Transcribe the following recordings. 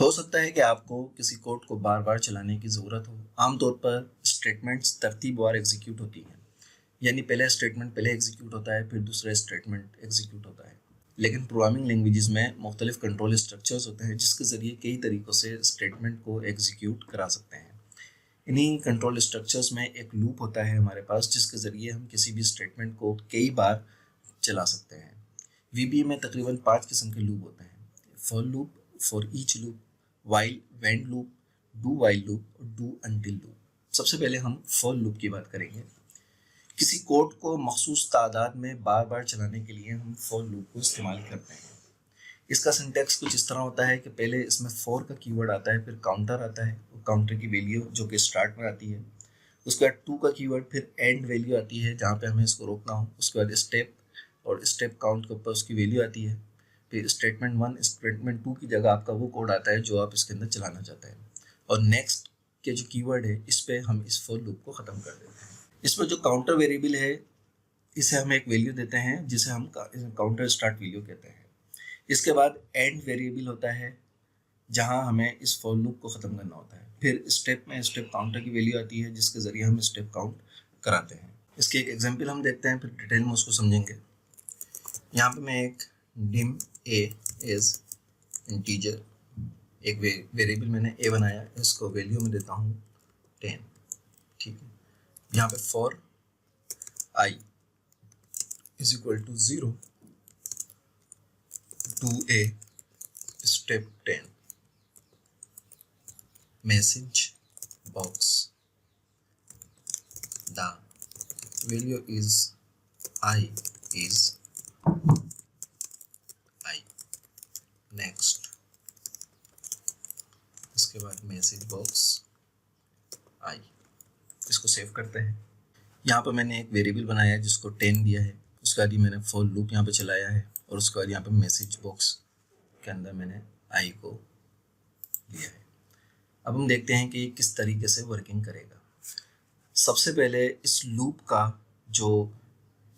हो सकता है कि आपको किसी कोड को बार बार चलाने की ज़रूरत हो। आमतौर पर स्टेटमेंट्स तरतीबवार एग्जीक्यूट होती हैं, यानी पहला स्टेटमेंट पहले एग्जीक्यूट होता है, फिर दूसरा स्टेटमेंट एग्जीक्यूट होता है। लेकिन प्रोग्रामिंग लैंग्वेजेस में मुख्तलिफ कंट्रोल स्ट्रक्चर्स होते हैं जिसके ज़रिए कई तरीक़ों से स्टेटमेंट को एग्जीक्यूट करा सकते हैं। इन्हीं कंट्रोल स्ट्रक्चर्स में एक लूप होता है हमारे पास, जिसके ज़रिए हम किसी भी स्टेटमेंट को कई बार चला सकते हैं। VBA में तकरीबन 5 किस्म के लूप होते हैं: for loop, for each loop, while, when loop, do while loop और डू अनटिल लूप। सबसे पहले हम फॉर लूप की बात करेंगे। किसी कोड को मखसूस तादाद में बार बार चलाने के लिए हम फॉर लूप को इस्तेमाल करते हैं। इसका सिंटैक्स कुछ इस तरह होता है कि पहले इसमें फॉर का कीवर्ड आता है, फिर काउंटर आता है, काउंटर की वैल्यू जो कि स्टार्ट में आती है। उसके बाद टू का कीवर्ड, फिर एंड वैल्यू आती है जहाँ पे हमें इसको रोकना हो। उसके बाद स्टेप और स्टेप काउंट के ऊपर उसकी वैल्यू आती है। फिर स्टेटमेंट 1 स्टेटमेंट 2 की जगह आपका वो कोड आता है जो आप इसके अंदर चलाना चाहते हैं। और नेक्स्ट के जो कीवर्ड है, इस पे हम इस फॉर लूप को ख़त्म कर देते हैं। इसमें जो काउंटर वेरिएबल है, इसे हम एक वैल्यू देते हैं जिसे हम काउंटर स्टार्ट वैल्यू कहते हैं। इसके बाद एंड वेरिएबल होता है जहां हमें इस फॉर लूप को ख़त्म करना होता है। फिर स्टेप में स्टेप काउंटर की वैल्यू आती है जिसके ज़रिए हम स्टेप काउंट कराते हैं। इसके एक एग्जांपल हम देखते हैं, फिर डिटेल में उसको समझेंगे। यहाँ पे मैं एक डिम ए इज इंटीजर, एक वेरिएबल मैंने ए बनाया, इसको वैल्यू में देता हूँ 10। ठीक है। यहाँ पे for I is equal to 0 to a step 10 message box, the value is I is I। next इसके बाद मैसेज बॉक्स I, इसको सेव करते हैं। यहाँ पर मैंने एक वेरिएबल बनाया है जिसको 10 दिया है। उसके बाद मैंने फॉर लूप यहाँ पे चलाया है और उसके बाद यहाँ पे मैसेज बॉक्स के अंदर मैंने I को दिया है। अब हम देखते हैं कि किस तरीके से वर्किंग करेगा। सबसे पहले इस लूप का जो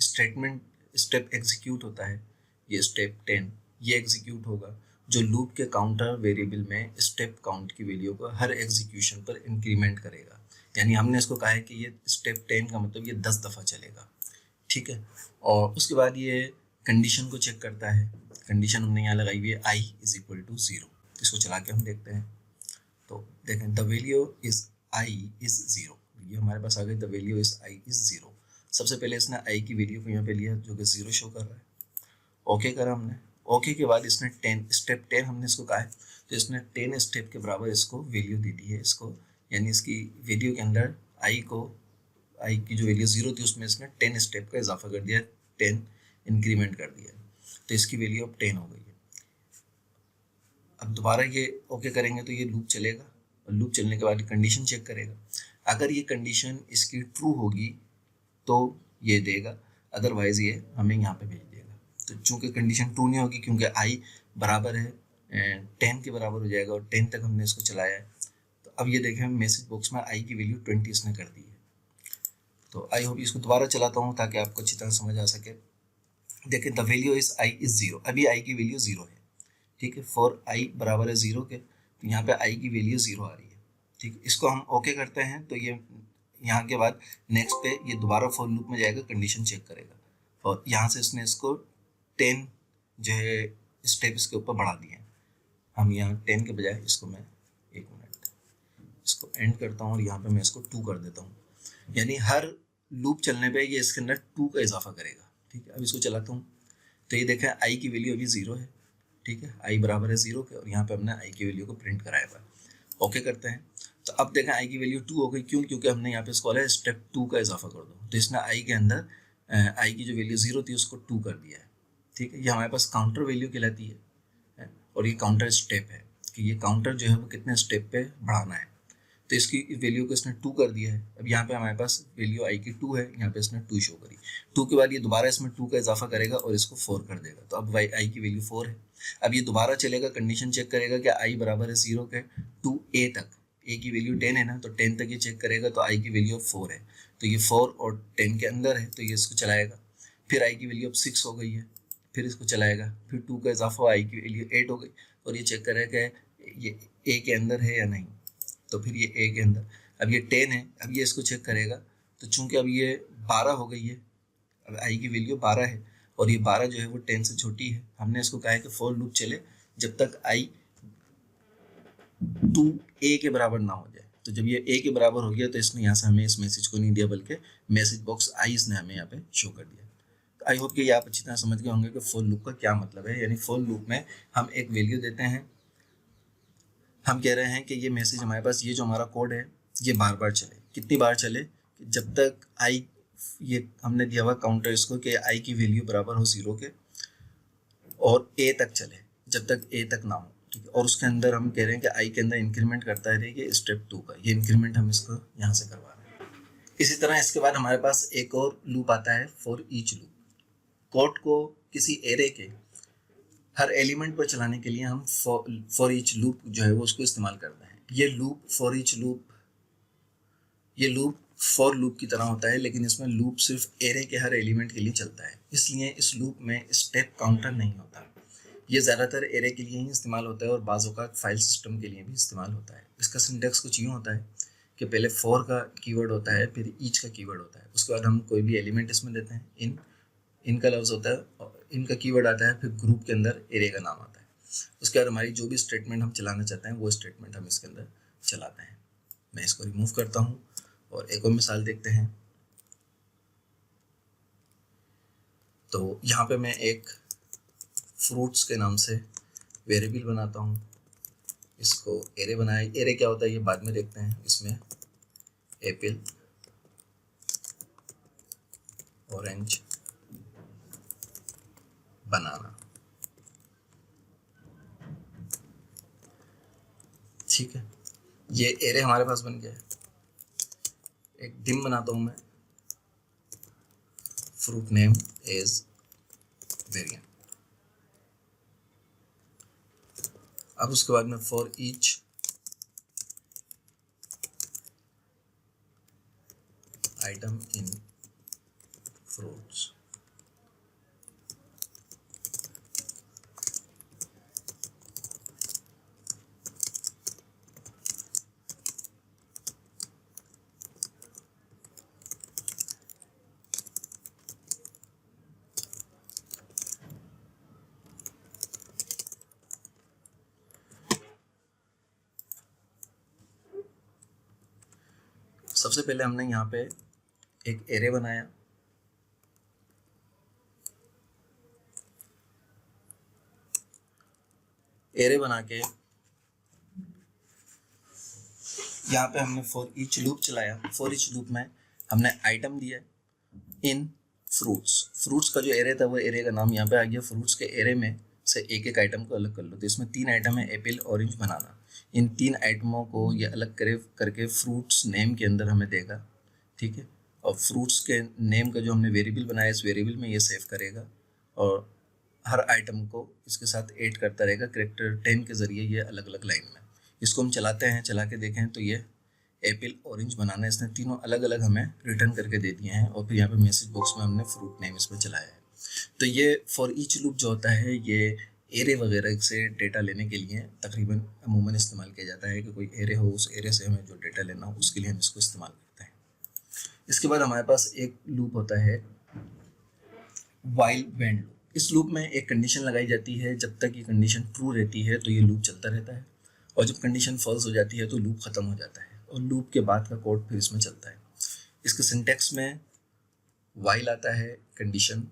स्टेटमेंट स्टेप एग्जीक्यूट होता है, ये स्टेप 10, ये एग्जीक्यूट होगा जो लूप के काउंटर वेरिएबल में स्टेप काउंट की वैल्यू को हर एग्जीक्यूशन पर इंक्रीमेंट करेगा। यानी हमने इसको कहा है कि ये स्टेप 10 का मतलब ये 10 दफ़ा चलेगा। ठीक है। और उसके बाद ये कंडीशन को चेक करता है। कंडीशन हमने यहाँ लगाई हुई है I इज इक्वल टू 0। इसको चला के हम देखते हैं तो देखें the value is I is 0। ये हमारे पास आ गई the value is I is 0। सबसे पहले इसने I की वैल्यू को यहाँ पे लिया जो कि 0 शो कर रहा है। ओके करा हमने। ओके के बाद इसने 10 स्टेप 10 हमने इसको कहा है तो इसने 10 स्टेप के बराबर इसको वैल्यू दे दी है इसको, यानी इसकी वैल्यू के अंदर I की जो वैल्यू 0 थी उसमें इसने 10 स्टेप का इजाफा कर दिया, 10 इंक्रीमेंट कर दिया, तो इसकी वैल्यू अब 10 हो गई है। अब दोबारा ये ओके करेंगे तो ये लूप चलेगा और लूप चलने के बाद कंडीशन चेक करेगा। अगर ये कंडीशन इसकी ट्रू होगी तो ये देगा, अदरवाइज ये हमें यहाँ पे भेज देगा। तो चूंकि कंडीशन ट्रू नहीं होगी क्योंकि I बराबर है 10 के बराबर हो जाएगा और 10 तक हमने इसको चलाया है। तो अब ये देखें मैसेज बॉक्स में I की वैल्यू 20 इसने कर दी है। तो आई होप इसको दोबारा चलाता हूँ ताकि आपको अच्छी तरह समझ आ सके। देखिए the value is I is 0, अभी I की वैल्यू 0 है। ठीक है। फॉर I बराबर है 0 के, तो यहाँ पे I की वैल्यू 0 आ रही है। ठीक है। इसको हम ओके करते हैं तो ये यहाँ के बाद नेक्स्ट पे ये दोबारा फॉर लूप में जाएगा, कंडीशन चेक करेगा और यहाँ से इसने इसको 10 जो है स्टेप इसके ऊपर बढ़ा दिए हैं। हम यहाँ 10 के बजाय इसको मैं 1 मिनट इसको एंड करता हूँ और यहाँ पे मैं इसको 2 कर देता हूँ, यानी हर लूप चलने पे ये इसके अंदर 2 का इजाफा करेगा। ठीक है। अब इसको चलाता हूँ तो ये देखें I की वैल्यू अभी 0 है। ठीक है। I बराबर है 0 के और यहाँ पे हमने I की वैल्यू को प्रिंट कराया हुआ है। ओके करते हैं तो अब देखें I की वैल्यू 2 हो गई। क्यों? क्योंकि हमने यहाँ पे इसको बोला है स्टेप 2 का इजाफा कर दो, तो इसने I के अंदर I की जो वैल्यू 0 थी उसको 2 कर दिया है। ठीक है। ये हमारे पास काउंटर वैल्यू कहलाती है और ये काउंटर स्टेप है कि ये काउंटर जो है वो कितने स्टेप पे बढ़ाना है। तो इसकी वैल्यू को इसने 2 कर दिया है। अब यहाँ पे हमारे पास वैल्यू I की 2 है, यहाँ पे इसने 2 शो करी। 2 के बाद ये दोबारा इसमें 2 का इजाफा करेगा और इसको 4 कर देगा, तो अब I की वैल्यू 4 है। अब ये दोबारा चलेगा, कंडीशन चेक करेगा कि I बराबर है 0 के टू A तक। A की वैल्यू 10 है ना, तो 10 तक ये चेक करेगा तो I की वैल्यू 4 है, तो ये 4 और 10 के अंदर है तो ये इसको चलाएगा। फिर I की वैल्यू अब 6 हो गई है, फिर इसको चलाएगा। फिर 2 का इजाफा I की वैल्यू 8 हो गई और ये चेक करेगा ये ए के अंदर है या नहीं, तो फिर ये ए के अंदर, अब ये 10 है, अब ये इसको चेक करेगा, तो चूंकि अब ये 12 हो गई है, अब आई की वैल्यू 12 है और ये 12 जो है वो 10 से छोटी है। हमने इसको कहा है कि फॉर लूप चले जब तक आई 2 ए के बराबर ना हो जाए। तो जब ये ए के बराबर हो गया तो इसने यहाँ से हमें इस मैसेज को नहीं दिया, बल्कि मैसेज बॉक्स आई इसने हमें यहाँ पे शो कर दिया। तो आई होप कि ये आप अच्छी तरह समझ गए होंगे कि फॉर लूप का क्या मतलब है। यानी फॉर लूप में हम एक वैल्यू देते हैं, हम कह रहे हैं कि ये मैसेज हमारे पास, ये जो हमारा कोड है ये बार बार चले। कितनी बार चले? जब तक आई, ये हमने दिया हुआ काउंटर इसको कि आई की वैल्यू बराबर हो 0 के, और ए तक चले, जब तक ए तक ना हो, ठीक है। और उसके अंदर हम कह रहे हैं कि आई के अंदर इंक्रीमेंट करता है ये स्टेप 2 का, ये इंक्रीमेंट हम इसको यहाँ से करवा रहे हैं। इसी तरह इसके बाद हमारे पास एक और लूप आता है, फॉर ईच लूप। कोड को किसी एरे के हर एलिमेंट पर चलाने के लिए हम फॉर ईच लूप जो है वो उसको इस्तेमाल करते हैं। ये लूप फॉर ईच लूप, ये लूप फॉर लूप की तरह होता है, लेकिन इसमें लूप सिर्फ एरे के हर एलिमेंट के लिए चलता है, इसलिए इस लूप में स्टेप काउंटर नहीं होता। ये ज़्यादातर एरे के लिए ही इस्तेमाल होता है और बाज़ औक़ात फाइल सिस्टम के लिए भी इस्तेमाल होता है। इसका सिंटैक्स कुछ यूँ होता है कि पहले फॉर का कीवर्ड होता है, फिर ईच का कीवर्ड होता है, उसके बाद हम कोई भी एलिमेंट इसमें देते हैं, इनका लफ्ज़ होता है और इनका कीवर्ड आता है, फिर ग्रुप के अंदर एरे का नाम आता है। उसके बाद हमारी जो भी स्टेटमेंट हम चलाना चाहते हैं वो स्टेटमेंट हम इसके अंदर चलाते हैं। मैं इसको रिमूव करता हूँ और एक और मिसाल देखते हैं। तो यहाँ पे मैं एक फ्रूट्स के नाम से वेरिएबल बनाता हूँ, इसको एरे बनाया। एरे क्या होता है ये बाद में देखते हैं। इसमें एप्पल, ऑरेंज, बनाना, ठीक है। ये एरे हमारे पास बन गया है। एक डिम बनाता हूँ मैं, फ्रूट नेम इज वेरिएंट। अब उसके बाद में for each item in fruits, सबसे पहले हमने यहाँ पे एक एरे बनाया, एरे बना के यहाँ पे हमने फॉर ईच लूप चलाया। फॉर ईच लूप में हमने आइटम दिया इन फ्रूट्स। फ्रूट्स का जो एरे था वो एरे का नाम यहाँ पे आ गया। फ्रूट्स के एरे में से एक एक आइटम को अलग कर लो। तो इसमें 3 आइटम है, एप्पल, ऑरेंज, बनाना। इन 3 आइटमों को ये अलग करके फ्रूट्स नेम के अंदर हमें देगा, ठीक है। और फ्रूट्स के नेम का जो हमने वेरिएबल बनाया इस वेरिएबल में ये सेव करेगा और हर आइटम को इसके साथ ऐड करता रहेगा कैरेक्टर 10 के ज़रिए, ये अलग अलग लाइन में। इसको हम चलाते हैं, चला के देखें तो ये एप्पल, ऑरेंज, बनाना, इसने तीनों अलग अलग हमें रिटर्न करके दे दिए हैं। और फिर यहाँ पे मैसेज बॉक्स में हमने फ्रूट नेम इसमें चलाया है। तो ये फॉर ईच लूप जो होता है ये एरे वगैरह से डेटा लेने के लिए तकरीबन अमूमन इस्तेमाल किया जाता है कि कोई एरे हो, उस एरे से हमें जो डेटा लेना हो उसके लिए हम इसको इस्तेमाल करते हैं। इसके बाद हमारे पास एक लूप होता है व्हाइल व्हेन लूप। इस लूप में एक कंडीशन लगाई जाती है, जब तक ये कंडीशन ट्रू रहती है तो ये लूप चलता रहता है, और जब कंडीशन फॉल्स हो जाती है तो लूप ख़त्म हो जाता है और लूप के बाद का कोड फिर इसमें चलता है। इसके सिंटैक्स में व्हाइल आता है, कंडीशन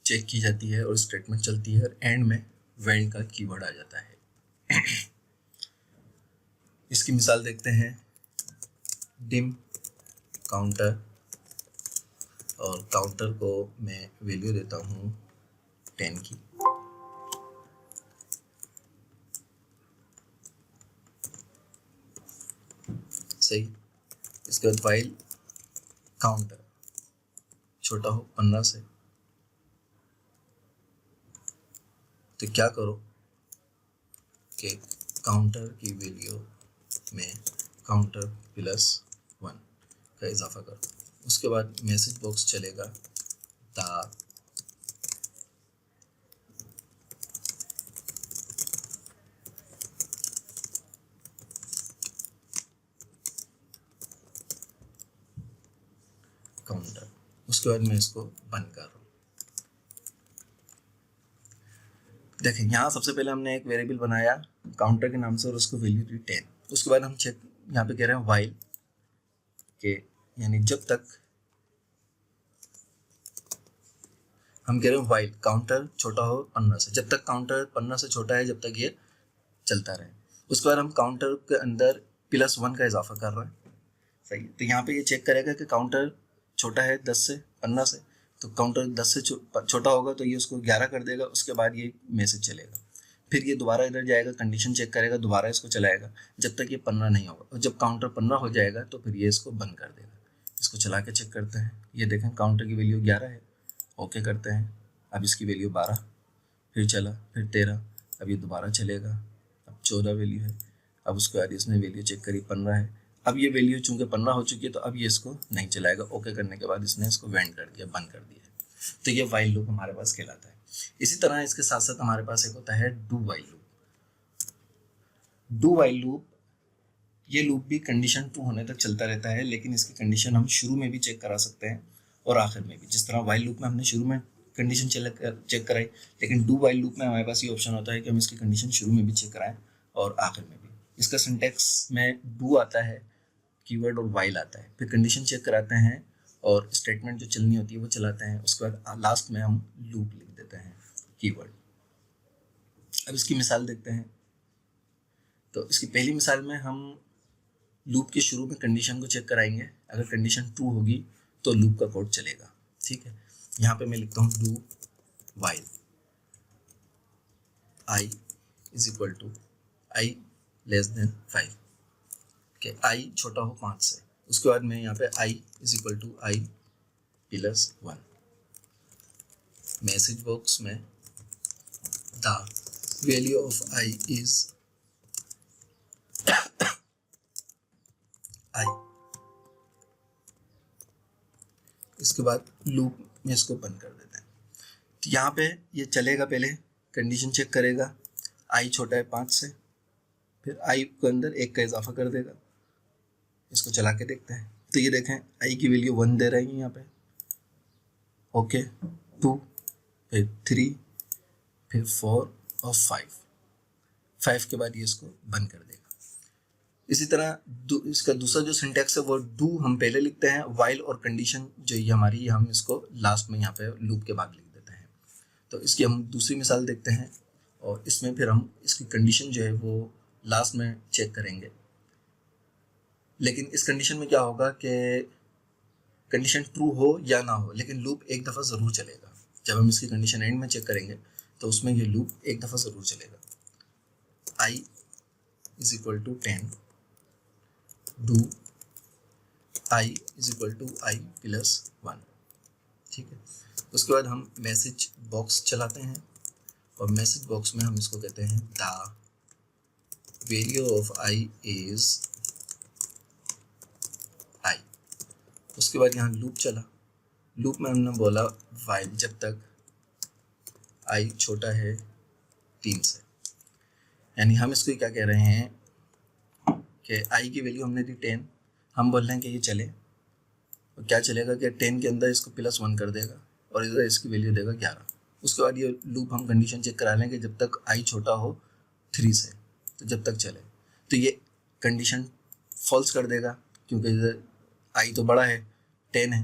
चेक की जाती है और स्टेटमेंट चलती है, और एंड में व्हेन का कीवर्ड आ जाता है। इसकी मिसाल देखते हैं, डिम काउंटर, और काउंटर को मैं वैल्यू देता हूँ 10 की। सही। इसके बाद फाइल काउंटर छोटा हो 15 से, तो क्या करो कि काउंटर की वैल्यू में काउंटर +1 का इजाफा करो। उसके बाद मैसेज बॉक्स चलेगा उसके बाद मैं इसको बंद कर रहा हूँ। देखें यहाँ सबसे पहले हमने एक वेरिएबल बनाया काउंटर के नाम से और उसको वैल्यू दी 10। उसके बाद हम चेक यहाँ पे कह रहे हैं वाइल के, यानी जब तक हम कह रहे हैं वाइल काउंटर छोटा हो 15 से, जब तक काउंटर 15 से छोटा है जब तक ये चलता रहे। उसके बाद हम काउंटर के अंदर +1 का इजाफा कर रहे हैं, सही है। तो यहाँ पे ये चेक करेगा कि काउंटर छोटा है 10 से 15 से, तो काउंटर 10 से छोटा होगा तो ये उसको 11 कर देगा। उसके बाद ये मैसेज चलेगा, फिर ये दोबारा इधर जाएगा, कंडीशन चेक करेगा, दोबारा इसको चलाएगा जब तक ये 15 नहीं होगा, और जब काउंटर 15 हो जाएगा तो फिर ये इसको बंद कर देगा। इसको चला के चेक करते हैं, ये देखें काउंटर की वैल्यू 11 है, ओके करते हैं। अब इसकी वैल्यू 12, फिर चला, फिर 13, अब ये दोबारा चलेगा, अब 14 वैल्यू है। अब उसके बाद इसने वैल्यू चेक करी 15 है, अब ये वैल्यू चूंकि 15 हो चुकी है तो अब ये इसको नहीं चलाएगा। ओके करने के बाद इसने इसको वेंड कर दिया, बंद कर दिया। तो ये वाइल लूप हमारे पास कहलाता है। इसी तरह इसके साथ साथ हमारे पास एक होता है do while loop. Do while loop, ये लूप भी कंडीशन ट्रू होने तक चलता रहता है, लेकिन इसकी कंडीशन हम शुरू में भी चेक करा सकते हैं और आखिर में भी। जिस तरह वाइल लूप में हमने शुरू में कंडीशन चेक कराई, लेकिन डू वाइल लूप में हमारे पास ये ऑप्शन होता है कि हम इसकी कंडीशन शुरू में भी चेक कराएं और आखिर में भी। इसका सिंटेक्स में डू आता है, कीवर्ड और वाइल आता है, फिर कंडीशन चेक कराते हैं और स्टेटमेंट जो चलनी होती है वो चलाते हैं। उसके बाद लास्ट में हम लूप लिख देते हैं, कीवर्ड। अब इसकी मिसाल देखते हैं। तो इसकी पहली मिसाल में हम लूप के शुरू में कंडीशन को चेक कराएंगे, अगर कंडीशन ट्रू होगी तो लूप का कोड चलेगा, ठीक है। यहाँ पे मैं लिखता हूँ डू वाइल i = i <5, के i छोटा हो 5 से। उसके बाद मैं यहाँ पे i = i +1। मैसेज बॉक्स में the value of i is i। इसके बाद लूप में इसको बंद कर देते हैं। तो यहाँ पे ये चलेगा, पहले कंडीशन चेक करेगा, i छोटा है 5 से, फिर i के अंदर 1 का इजाफा कर देगा। इसको चला के देखते हैं। तो ये देखें i की वैल्यू 1 दे रही है यहाँ पे, ओके, 2, फिर 3, फिर 4 और 5 के बाद ये इसको बंद कर देगा। इसी तरह इसका दूसरा जो सिंटेक्स है वो डू हम पहले लिखते हैं, वाइल और कंडीशन जो ये हमारी, हम इसको लास्ट में यहाँ पे लूप के बाद लिख देते हैं। तो इसकी हम दूसरी मिसाल देखते हैं और इसमें फिर हम इसकी कंडीशन जो है वो लास्ट में चेक करेंगे। लेकिन इस कंडीशन में क्या होगा कि कंडीशन ट्रू हो या ना हो, लेकिन लूप एक दफ़ा ज़रूर चलेगा। जब हम इसकी कंडीशन एंड में चेक करेंगे तो उसमें ये लूप एक दफ़ा ज़रूर चलेगा। i = 10, डू i = i +1, ठीक है। उसके बाद हम मैसेज बॉक्स चलाते हैं और मैसेज बॉक्स में हम इसको कहते हैं the value of i is i। उसके बाद यहाँ लूप चला, लूप में हमने बोला वाइल जब तक i छोटा है 3 से, यानी हम इसको क्या कह रहे हैं कि i की वैल्यू हमने दी 10, हम बोल रहे हैं कि ये चले, और क्या चलेगा कि 10 के अंदर इसको +1 कर देगा और इधर इसकी वैल्यू देगा 11। उसके बाद ये लूप हम कंडीशन चेक करा लेंगे जब तक i छोटा हो 3 से, तो जब तक चले। तो ये कंडीशन फॉल्स कर देगा क्योंकि इधर i तो बड़ा है, 10 है,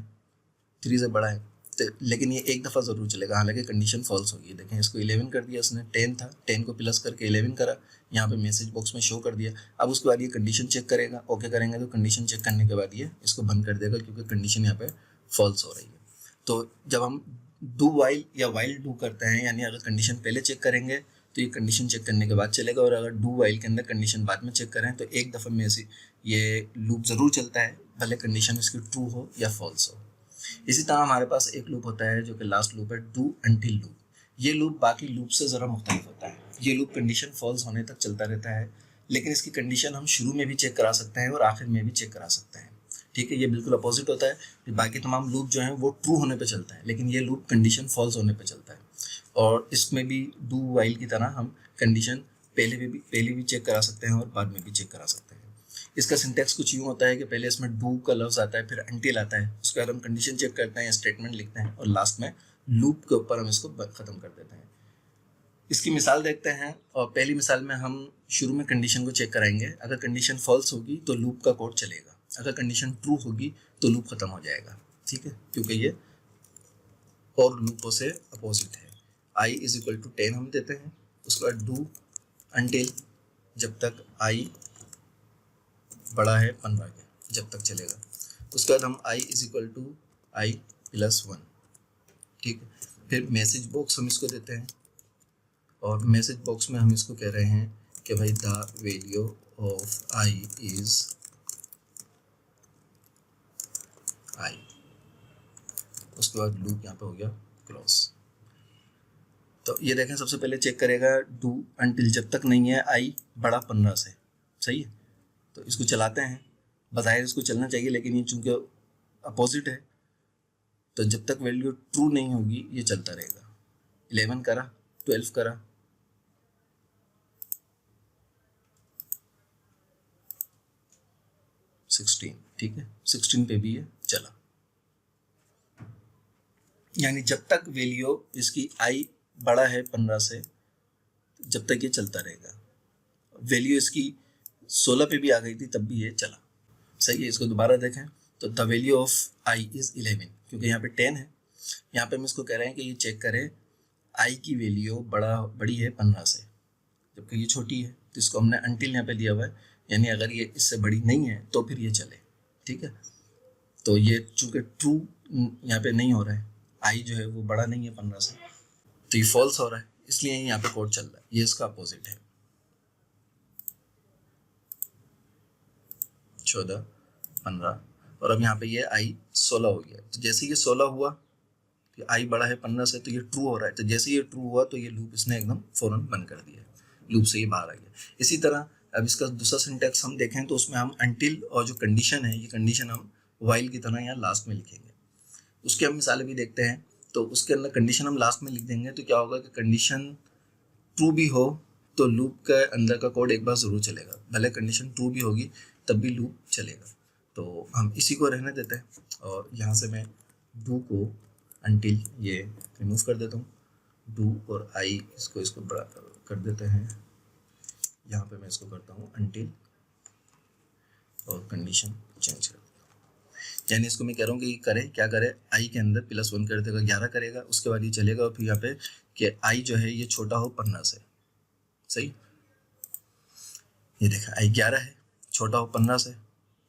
3 से बड़ा है, तो लेकिन ये एक दफ़ा ज़रूर चलेगा, हालांकि कंडीशन फॉल्स होगी। देखें इसको 11 कर दिया उसने, 10 था, 10 को प्लस करके 11 करा, यहाँ पे मैसेज बॉक्स में शो कर दिया। अब उसके बाद ये कंडीशन चेक करेगा, ओके करेंगे तो कंडीशन चेक करने के बाद ये इसको बंद कर देगा क्योंकि कंडीशन यहाँ पे फॉल्स हो रही है। तो जब हम डू वाइल या वाइल डू करते हैं, यानी अगर कंडीशन पहले चेक करेंगे तो ये कंडीशन चेक करने के बाद चलेगा, और अगर डू वाइल के अंदर कंडीशन बाद में चेक करें तो एक दफ़ा में ऐसी ये लूप ज़रूर चलता है, भले कंडीशन इसकी ट्रू हो या फॉल्स हो। इसी तरह हमारे पास एक लूप होता है जो कि लास्ट लूप है, डू अंटिल लूप। ये लूप बाकी लूप से ज़रा मुख्तलिफ होता है। ये लूप कंडीशन फॉल्स होने तक चलता रहता है, लेकिन इसकी कंडीशन हम शुरू में भी चेक करा सकते हैं और आखिर में भी चेक करा सकते हैं, ठीक है। ये बिल्कुल अपोजिट होता है। बाकी तमाम लूप जो हैं वो ट्रू होने पे चलता है, लेकिन ये लूप कंडीशन फॉल्स होने पे चलता है। और इसमें भी डू वाइल की तरह हम कंडीशन पहले भी चेक करा सकते हैं और बाद में भी चेक करा सकते हैं। इसका सिंटैक्स कुछ यूँ होता है कि पहले इसमें डू का लफ्ज़ आता है, फिर अनटिल आता है, उसके बाद हम कंडीशन चेक करते हैं, स्टेटमेंट लिखते हैं और लास्ट में लूप के ऊपर हम इसको ख़त्म कर देते हैं। इसकी मिसाल देखते हैं और पहली मिसाल में हम शुरू में कंडीशन को चेक कराएंगे। अगर कंडीशन फॉल्स होगी तो लूप का कोड चलेगा, अगर कंडीशन ट्रू होगी तो लूप ख़त्म हो जाएगा। ठीक है, क्योंकि ये और लूपों से अपोजिट है। i इज इक्वल टू 10 हम देते हैं, उसके बाद डू अनटिल जब तक i बड़ा है 15 के, जब तक चलेगा। उसके बाद हम i is equal to i plus 1। ठीक है, फिर मैसेज बॉक्स हम इसको देते हैं और मैसेज बॉक्स में हम इसको कह रहे हैं कि भाई the value of i is i। उसके बाद लूप यहाँ पे हो गया क्लोज। तो ये देखें, सबसे पहले चेक करेगा डू अनटिल जब तक नहीं है i बड़ा 15 से। सही है, तो इसको चलाते हैं। बज़ाहिर इसको चलना चाहिए, लेकिन ये चूंकि अपोजिट है तो जब तक वैल्यू ट्रू नहीं होगी ये चलता रहेगा। 11 करा, 12 करा, 16। ठीक है, 16 पे भी ये चला। यानी जब तक वैल्यू इसकी i बड़ा है 15 से, जब तक ये चलता रहेगा। वैल्यू इसकी 16 पे भी आ गई थी तब भी ये चला। सही है, इसको दोबारा देखें तो the value of i is 11, क्योंकि यहाँ पे 10 है। यहाँ पे हम इसको कह रहे हैं कि ये चेक करें i की वैल्यू बड़ी है 15 से, जबकि ये छोटी है। तो इसको हमने अनटिल यहाँ पे दिया हुआ है, यानी अगर ये इससे बड़ी नहीं है तो फिर ये चले। ठीक है, तो ये चूँकि ट्रू यहाँ पे नहीं हो रहा है, i जो है वो बड़ा नहीं है 15 से, तो ये फॉल्स हो रहा है, इसलिए यहाँ पे कोड चल रहा है। ये इसका अपोजिट है। 14, 15 और अब यहाँ पे ये i 16 हो गया। तो जैसे ये 16 हुआ, i बड़ा है 15 से, तो ये ट्रू हो रहा है। तो जैसे ये ट्रू हुआ तो ये लूप इसने एकदम फ़ौरन बंद कर दिया, लूप से ये बाहर आ गया। इसी तरह अब इसका दूसरा सिंटैक्स हम देखें तो उसमें हम अनटिल और जो कंडीशन है, ये कंडीशन हम वाइल की तरह यहाँ लास्ट में लिखेंगे। उसके हम मिसाल भी देखते हैं। तो उसके अंदर कंडीशन हम लास्ट में लिख देंगे, तो क्या होगा कि कंडीशन ट्रू भी हो तो लूप के अंदर का कोड एक बार ज़रूर चलेगा, भले कंडीशन ट्रू भी होगी तब भी लूप चलेगा। तो हम इसी को रहने देते हैं और यहाँ से मैं डू को अनटिल ये रिमूव कर देता हूँ। डू और आई इसको बड़ा कर देते हैं। यहाँ पे मैं इसको करता हूँ अनटिल और कंडीशन चेंज कर देता हूँ। यानी इसको मैं कह रहा हूँ कि करे क्या करे, आई के अंदर +1 कर देगा, 11 करेगा, उसके बाद ये चलेगा और फिर यहाँ पे कि आई जो है ये छोटा हो 15 से। सही, ये देखा आई 11 है, छोटा हो 15 से,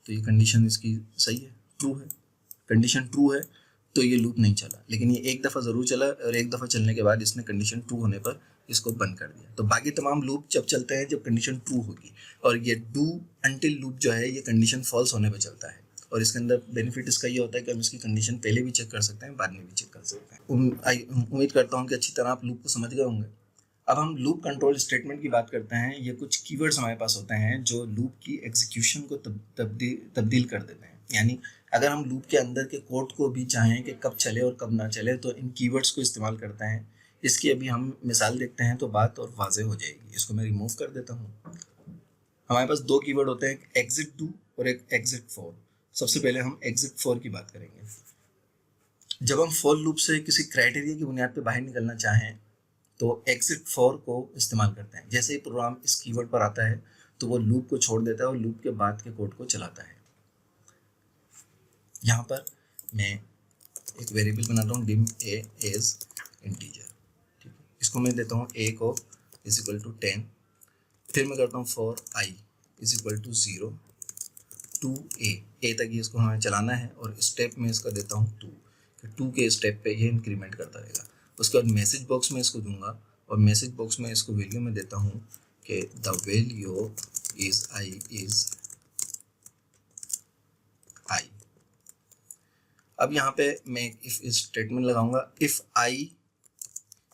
तो ये कंडीशन इसकी सही है, ट्रू है। कंडीशन ट्रू है तो ये लूप नहीं चला, लेकिन ये एक दफ़ा ज़रूर चला और एक दफ़ा चलने के बाद इसने कंडीशन ट्रू होने पर इसको बंद कर दिया। तो बाकी तमाम लूप जब चलते हैं जब कंडीशन ट्रू होगी, और ये डू अनटिल लूप जो है ये कंडीशन फॉल्स होने पर चलता है। और इसके अंदर बेनिफिट इसका ये होता है कि हम इसकी कंडीशन पहले भी चेक कर सकते हैं, बाद में भी चेक कर सकते हैं। उम्मीद करता हूँ कि अच्छी तरह आप लूप को समझ गए होंगे। अब हम लूप कंट्रोल स्टेटमेंट की बात करते हैं। ये कुछ कीवर्ड्स हमारे पास होते हैं जो लूप की एग्जीक्यूशन को तब्दील कर देते हैं। यानी अगर हम लूप के अंदर के कोड को भी चाहें कि कब चले और कब ना चले, तो इन कीवर्ड्स को इस्तेमाल करते हैं। इसकी अभी हम मिसाल देखते हैं तो बात और वाज़ेह हो जाएगी। इसको मैं रिमूव कर देता हूँ। हमारे पास दो कीवर्ड होते हैं, एक एग्जिट टू और एक एग्जिट फॉर। सबसे पहले हम एग्जिट फॉर की बात करेंगे। जब हम फॉर लूप से किसी क्राइटेरिया की बुनियाद पर बाहर निकलना चाहें तो एग्जिट फॉर को इस्तेमाल करते हैं। जैसे ही प्रोग्राम इस कीवर्ड पर आता है तो वो लूप को छोड़ देता है और लूप के बाद के कोड को चलाता है। यहाँ पर मैं एक वेरिएबल बनाता हूँ dim a एज इंटीजर। ठीक है, इसको मैं देता हूँ a को = 10। फिर मैं करता हूँ for i = 0 to a तक ये इसको हमें चलाना है और स्टेप में इसका देता हूँ 2 के स्टेप पे ये इंक्रीमेंट करता रहेगा। उसके बाद मैसेज बॉक्स में इसको दूंगा और मैसेज बॉक्स में इसको वैल्यू में देता हूँ कि द वैल्यू इज i। अब यहाँ पे मैं इफ स्टेटमेंट लगाऊंगा। इफ i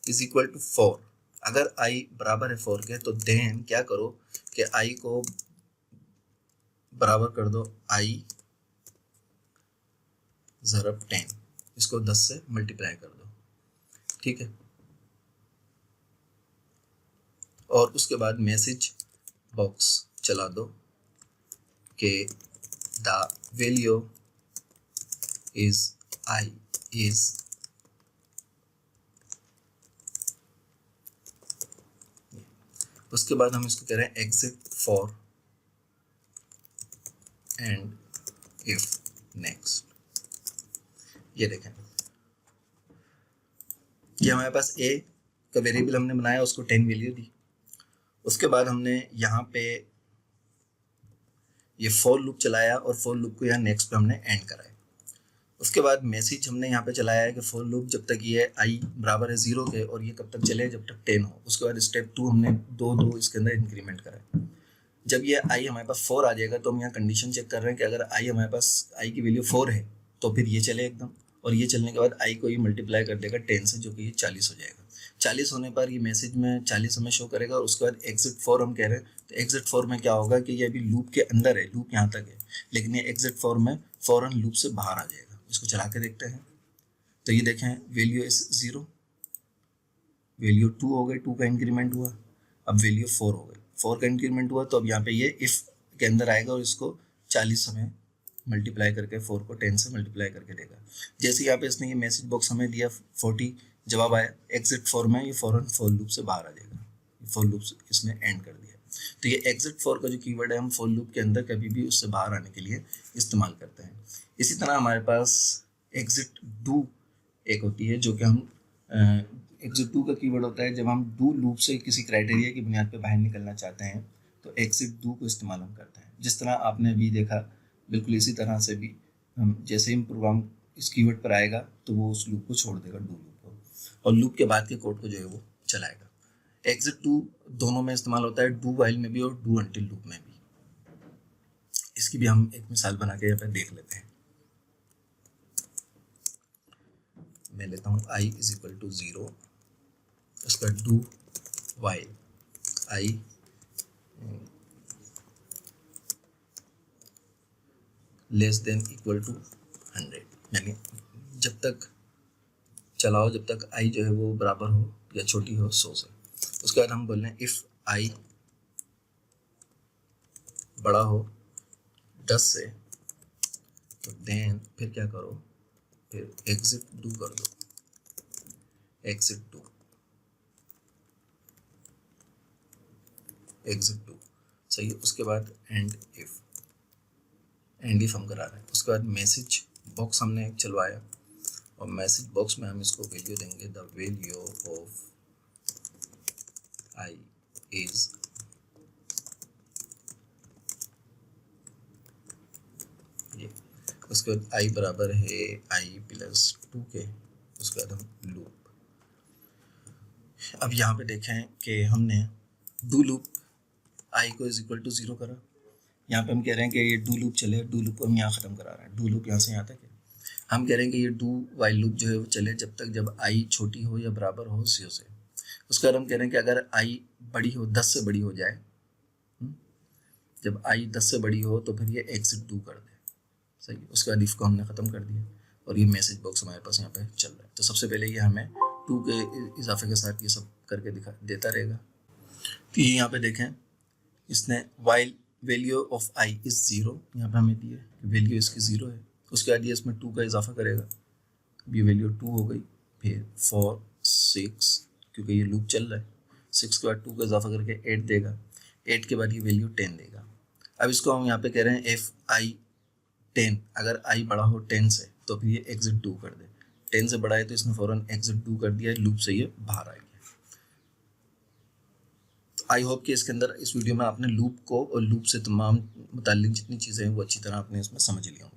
= 4, अगर i बराबर है 4 के, तो देन क्या करो कि i को बराबर कर दो i ज़रब 10, इसको 10 से मल्टीप्लाई कर दो। ठीक है, और उसके बाद मैसेज बॉक्स चला दो कि the value is I is उसके बाद हम इसको कह रहे हैं exit for and if next. ये देखें, ये हमारे पास ए का वेरिएबल हमने बनाया, उसको 10 वैल्यू दी। उसके बाद हमने यहाँ पे ये फॉर लूप चलाया और फॉर लूप को यहाँ नेक्स्ट पे हमने एंड कराया। उसके बाद मैसेज हमने यहाँ पे चलाया है कि फॉर लूप जब तक ये आई बराबर है 0 के और ये कब तक चले, जब तक 10 हो। उसके बाद स्टेप 2 हमने दो इसके अंदर इंक्रीमेंट कराया। जब ये आई हमारे पास 4 आ जाएगा तो हम यहाँ कंडीशन चेक कर रहे हैं कि अगर आई हमारे पास आई की वैल्यू 4 है तो फिर ये चले एकदम, और ये चलने के बाद आई को ये मल्टीप्लाई कर देगा 10 से, जो कि ये 40 हो जाएगा। 40 होने पर ये मैसेज में 40 हमें शो करेगा। और उसके बाद एग्जिट फॉर हम कह रहे हैं, तो एग्जिट फॉर में क्या होगा कि ये अभी लूप के अंदर है, लूप यहाँ तक है, लेकिन ये एग्जिट फॉर में फौरन लूप से बाहर आ जाएगा। इसको चला के देखते हैं। तो ये देखें, वैल्यू इज 0, वैल्यू 2 हो गई, 2 का इंक्रीमेंट हुआ, अब वैल्यू 4 हो गई, 4 का इंक्रीमेंट हुआ। तो अब यहाँ पे ये इफ के अंदर आएगा और इसको 40 हमें मल्टीप्लाई करके 4 को 10 से मल्टीप्लाई करके देगा। जैसे यहाँ पे इसने ये मैसेज बॉक्स हमें दिया 40 जवाब आया, एग्जिट फॉर में ये फौरन फॉर लूप से बाहर आ जाएगा, फॉर लूप से इसने एंड कर दिया। तो ये एग्जिट फॉर का जो कीवर्ड है हम फॉर लूप के अंदर कभी भी उससे बाहर आने के लिए इस्तेमाल करते हैं। इसी तरह हमारे पास एग्जिट डू एक होती है, जो कि हम एग्जिट डू का कीवर्ड होता है जब हम डू लूप से किसी क्राइटेरिया की बुनियाद पर बाहर निकलना चाहते हैं, तो एग्जिट डू को इस्तेमाल हम करते हैं। जिस तरह आपने अभी देखा, बिल्कुल इसी तरह से भी हम जैसे ही प्रोग्राम इस कीवर्ड पर आएगा तो वो उस लूप को छोड़ देगा, डू लूप को, और लूप के बाद के कोड को जो है वो चलाएगा। एग्जिट डू दोनों में इस्तेमाल होता है, डू वाइल में भी और डू अनटिल लूप में भी। इसकी भी हम एक मिसाल बना के यहाँ पर देख लेते हैं। मैं लेता हूँ i इज इक्वल टू 0, उसका do while i less than equal to 100, यानी जब तक चलाओ जब तक i जो है वो बराबर हो या छोटी हो 100 से। उसके बाद हम बोल रहे हैं इफ i बड़ा हो 10 से, तो देन फिर क्या करो, फिर एग्जिट डू कर दो, एग्जिट डू, एग्जिट डू सही है। उसके बाद एंड इफ हम करा रहे हैं। उसके बाद मैसेज बॉक्स हमने एक चलवाया, और मैसेज बॉक्स में हम इसको वैल्यू देंगे, the value of I is ये। उसके बाद आई बराबर है आई प्लस 2 के। उसके बाद हम लूप, अब यहाँ पे देखें कि हमने डू लूप आई को इज इक्वल टू 0 करा। यहाँ पे हम कह रहे हैं कि ये डू लूप चले, डू लूप को हम यहाँ ख़त्म करा रहे हैं, डू लूप यहाँ से यहाँ तक है। हम कह रहे हैं कि ये डू वाइल लूप जो है वो चले जब तक जब आई छोटी हो या बराबर हो 0 से। उसके बाद हम कह रहे हैं कि अगर आई बड़ी हो, 10 से बड़ी हो जाए, जब आई 10 से बड़ी हो तो फिर ये एग्जिट डू कर दे, सही। उसके बाद इफ को हमने ख़त्म कर दिया, और ये मैसेज बॉक्स हमारे पास यहाँ पे चल रहा है। तो सबसे पहले ये हमें 2 के इजाफे के साथ ये सब करके देता रहेगा। तो ये यहाँ पे देखें, इसने while value of I is 0 यहाँ पे हमें दिया, वैल्यू इसकी 0 है। उसके बाद ये इसमें 2 का इजाफा करेगा, ये वैल्यू 2 हो गई, फिर 4 6 क्योंकि ये लूप चल रहा है, 6 के बाद 2 का इजाफा करके 8 देगा, 8 के बाद ये वैल्यू 10 देगा। अब इसको हम यहाँ पे कह रहे हैं एफ आई 10, अगर आई बड़ा हो 10 से तो फिर ये एग्जिट डू कर दे, 10 से बड़ा है तो इसने फ़ौरन एग्जिट डू कर दिया, लूप से ये बाहर आ गया। आई होप कि इसके अंदर इस वीडियो में आपने लूप को और लूप से तमाम मुताल्लिक जितनी चीज़ें हैं वो अच्छी तरह आपने इसमें समझ लिया होंगे।